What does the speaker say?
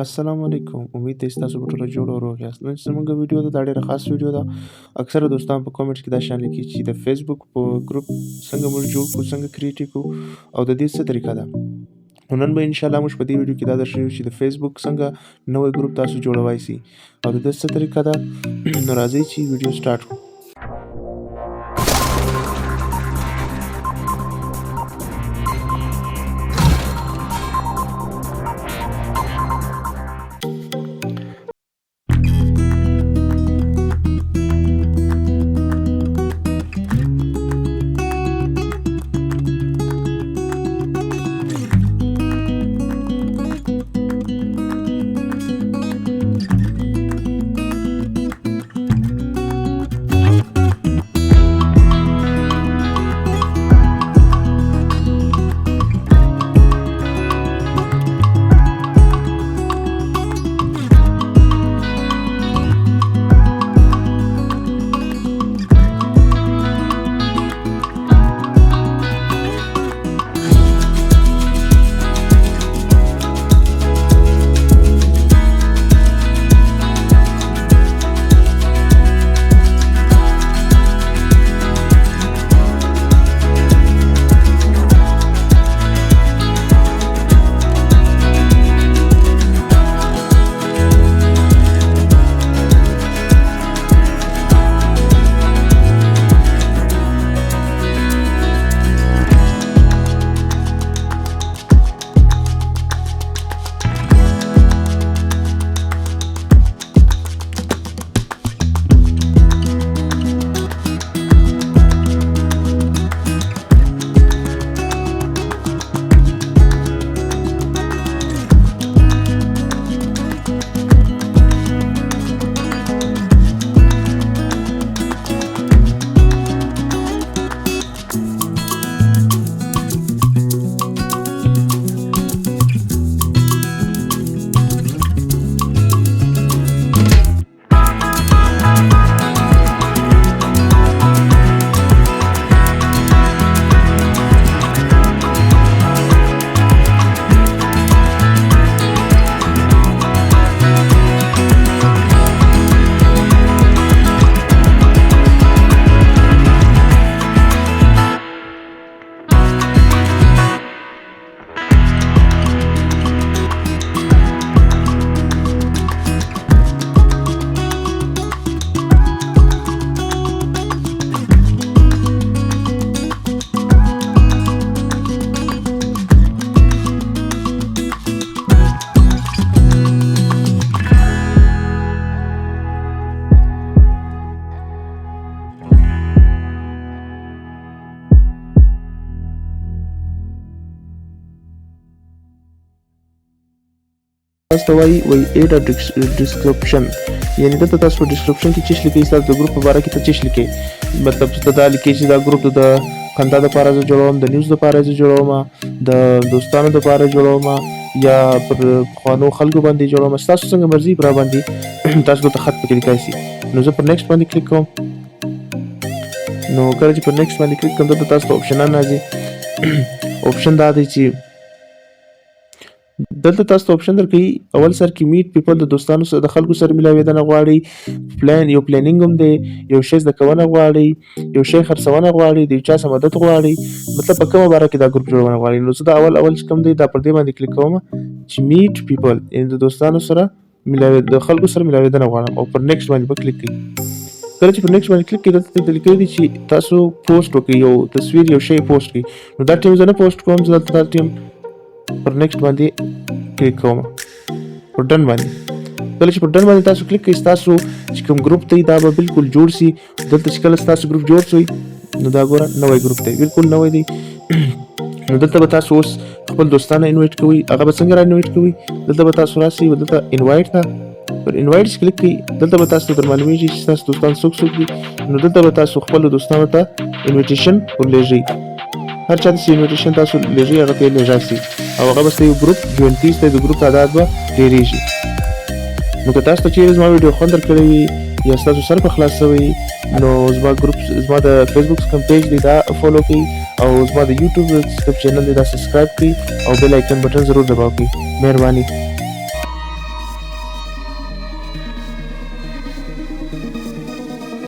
السلام علیکم. امید دی ستاسو په ټوله جوړ او روغ یاست. نن چې زموږ ویډیو ده دا ډېره خاص ویډیو ده. اکثره دوستان په کامنټس کې دا شیان لیکي چې د فیسبوک په ګروپ څنګه موږ جوړ کړو، څنګه کریټ کړو او د دې څه طریقه ده. نو نن به انشاءالله موږ په دې ویډیو کې دا درښیو چې د فیسبوک څنګه نوی ګروپ تاسو جوړوای سي او د دې څه طریقه ده. نو راځئ چې ویډیو سٹارټ کړو. تاسو ته وایي ایډ ډسکرپشن، یعنی دلته تاسو په ډسکرپشن کې چیش لیکئ، تاسو د ګروپ په باره کې ته چیش لیکئ. مطلب چې ته دا لیکئ چې دا ګروپ د خندا دپاره زه جوړوم، د نیوز دپاره زه جوړوم، د دوستانو دپاره جوړوم یا پر پخوانو خلکو باندې جوړوم. ستاسو څنګه مرضي پر باندې تاسو دلته خط پکې لیکای سي. نو زه پر نیکسټ باندې کلیک کوم. نو کله چې پر نیکسټ باندې کلیک کوم دلته تاسو ته آپشنان راځي. آپشن دا دی چې دلته تاسو ته آپشن درکوي اول سر کې میټ پیپل، د دوستانو سره د خلکو سره ملاوېدنه غواړئ، یو پلانینګ هم دی، یو شی زده کونه غواړئ، یو شی خرڅونه غواړئ، د یو چا څخه مدد غواړئ، مطلب په کومه باره کې دا ګروپ جوړونه غواړئ. نو زه دا اول چې کوم دی دا پر دې باندې کلیک کوم چې میټ پیپل، یعنې د دوستانو سره د خلکو سره ملاوېدنه غواړم او پر نیکسټ باندې به کلیک کوئ. کله چې پر نیکسټ باندې کلیک کوئ دلته لیکلي دي چې تاسو پوسټ وکړئ، یو تصویر یو شی پوسټ کړئ. نو دا ټایم زه نه پوسټ کوم، زه دلته دا ټایم پر نیکسټ باندې کلیک کوم، پر ډن باندې. کله چې پر ډن باندې تاسو کلیک کوئ ستاسو چې کوم ګروپ دی دا به بالکل جوړ سي. دلته چې کله ستاسو ګروپ جوړ شوی نو دا ګوره نوی ګروپ دی، بالکل نوی دی. نو دلته به تاسو اوس خپل دوستانه انوایټ کوئ. هغه به څنګه را انوایټ کوئ؟ دلته به تاسو راسئ، دلته انوایټ ته پر انوایټ کلیک کړئ. دلته به تاسو ته معلومیږي چې تاسو دوستان څوک دي. نو دلته به تاسو خپل دوستانو ته انویټیشن ورلیږئ. هر چا ته چې انویټیشن تاسو لیږئ هغه ته یې لیږئ او هغه به ستاسو یو ګروپ جوین کړي، ستاسو د ګروپ تعداد به ډېرېږي. نو که تاسو ته چیرې زما ویډیو خوند درکړی وي یا ستاسو سر په خلاص شوی نو زما ګروپ، زما د فیسبوک کوم پیج دی دا فالو کړئ او زما د یوټیوب چینل دی دا سبسکرایب کړئ او بیل آیکن بټن ضرور دباو کړئ. مهرباني.